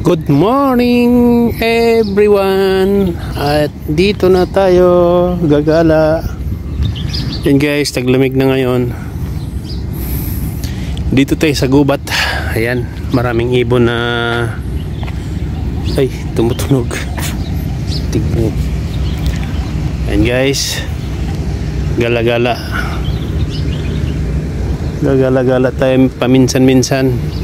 Good morning everyone. At dito na tayo gagala. Yan guys, taglamig na ngayon. Dito tayo sa gubat. Ayan, maraming ibon na ay tumutunog. Tignan. Yan guys, gala-gala. Gagala-gala tayo paminsan-minsan.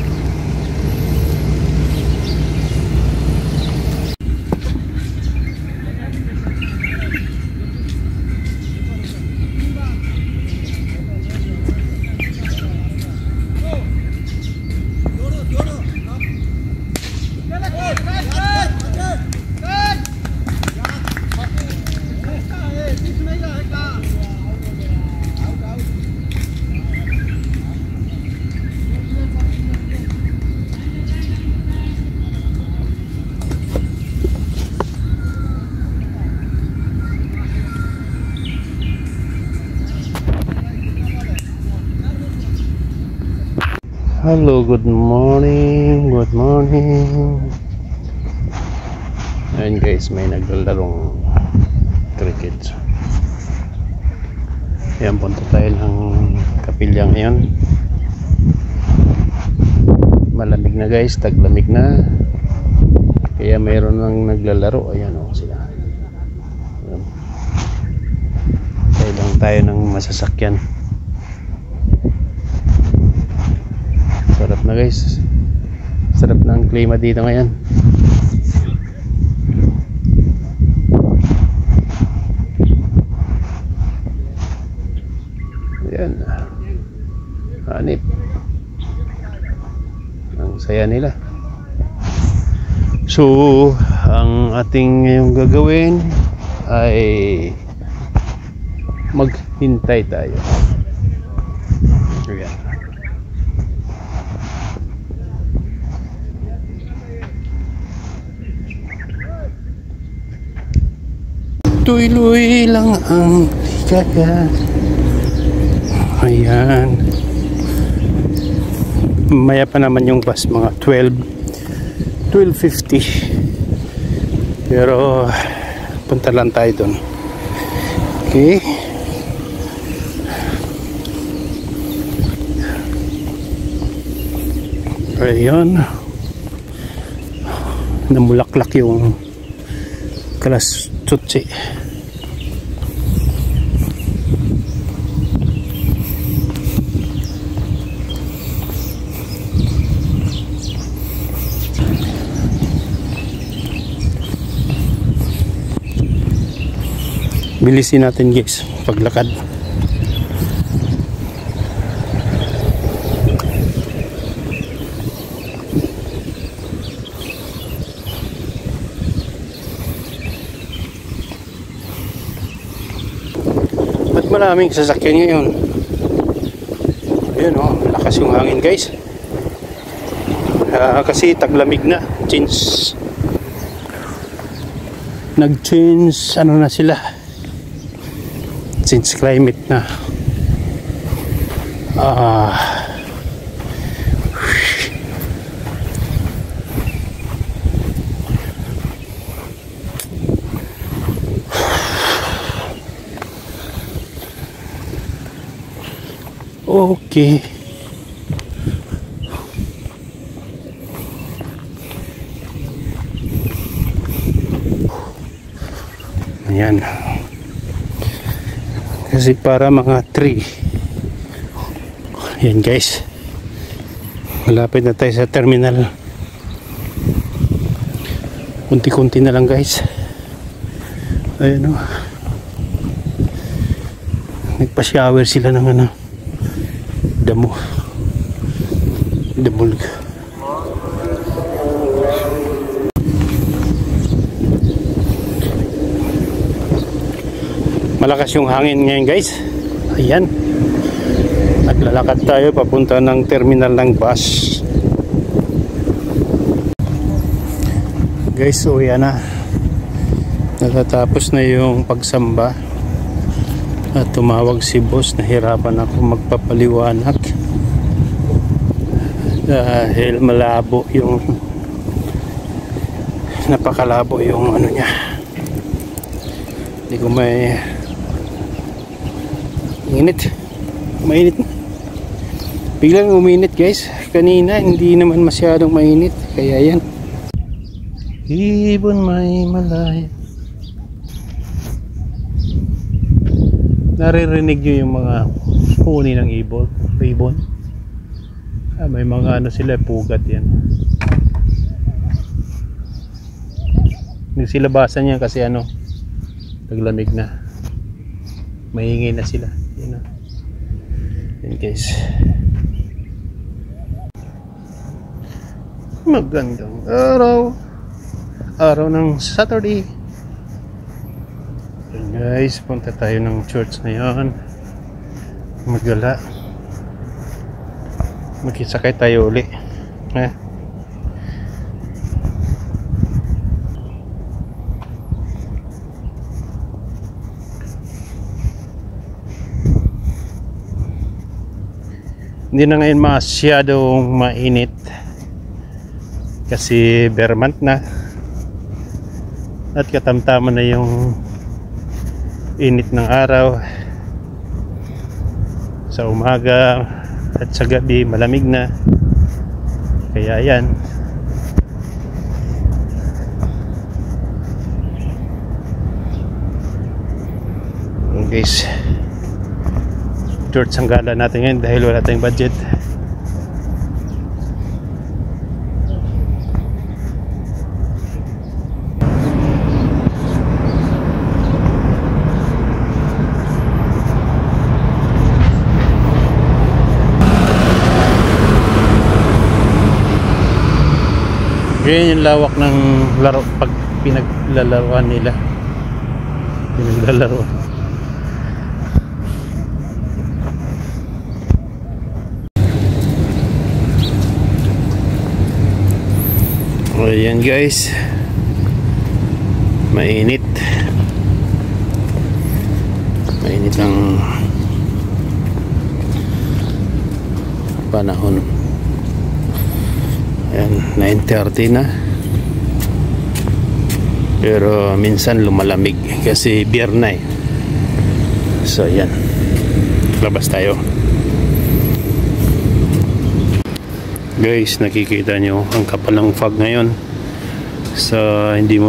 Hello, good morning. Good morning. Ayan guys, may naglalarong cricket. Ayan, punta tayo ng kapilya ngayon. Malamig na guys, taglamig na. Kaya mayroon nang naglalaro. Ayan o sila. Ayan. Tayo lang tayo ng masasakyan. Sarap na guys. Sarap na ang klima dito ngayon. Ayan. Hanip. Ang saya nila. So, ang ating ngayong gagawin ay maghintay tayo. Ayan. Tuloy lang ang ligaya. Ayan. Maya pa naman yung bus, mga 12:50. Pero punta lang tayo dun. Okay. Ayan. Namulaklak yung kalas tutsi. Bilisin natin guys paglakad. Maraming sasakyan ngayon. Ayun o, lakas yung hangin guys. Kasi taglamig na. Nag-change ano na sila. Change climate na. Okay. Ayan. Kasi para mga 3. Ayan guys. Malapit na tayo sa terminal. Kunti-kunti na lang guys. Ayan o. Nagpa-shower sila ng ano. Damo. Damulg. Malakas yung hangin ngayon guys. Ayan. Naglalakad tayo papunta ng terminal ng bus. Guys, so yan na. Natatapos na yung pagsamba. At tumawag si boss, nahirapan ako magpapaliwanag dahil malabo yung napakalabo yung ano niya. Hindi ko may init. Mainit na. Biglang uminit guys. Kanina hindi naman masyadong mainit. Kaya yan. Ibon may malay. Naririnig nyo yung mga huni ng ibon. May mga ano sila, pugat yan. Nagsilabasan yan kasi ano, taglamig na. Maingay na sila. Yan, yan guys. Magandang araw. Araw ng Saturday. Yan guys, punta tayo ng church ngayon. Magala. Magkisakay tayo uli. Hindi na ngayon masyadong mainit kasi bare month na at katamtaman na yung init ng araw. Sa umaga at sa gabi malamig na, kaya yan. Guys, church ang gala natin ngayon dahil wala tayong budget. Ganyan yung lawak ng laro pag pinaglalaroan nila. Pinaglalaroan. Ayan guys, mainit ang panahon. Ayan, 9:30 na, pero minsan lumalamig kasi biyernes. So ayan, labas tayo guys. Nakikita nyo ang kapal ng fog ngayon. So hindi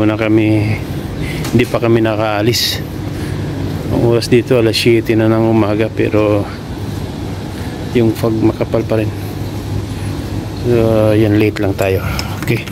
pa kami nakaalis. Ang oras dito alas 7 na ng umaga, pero yung fog makapal pa rin. So yan, late lang tayo. Okay.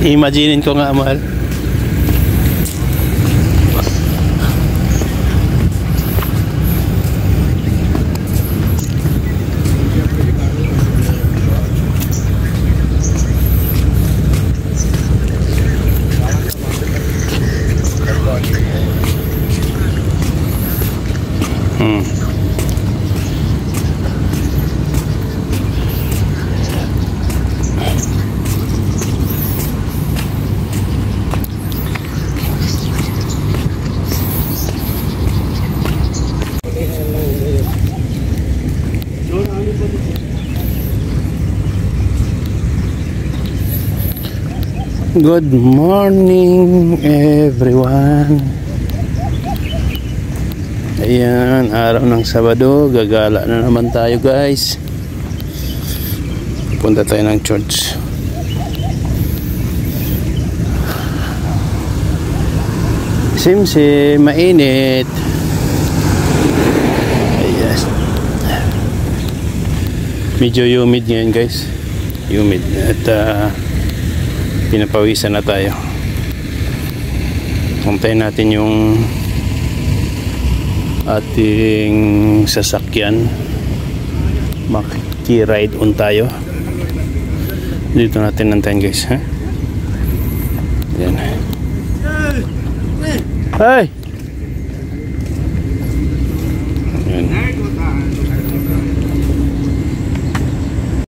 Imaginin ko nga, mahal. Good morning everyone. Ayan, araw ng Sabado, gagala na naman tayo guys. Punta tayo ng church. Simsim, mainit. Ayan. Medyo humid ngayon guys. Humid. At pinapawisan na tayo. Antayin natin yung ating sasakyan. Maki-ride on tayo. Dito natin nantayin guys. Yan. Hey!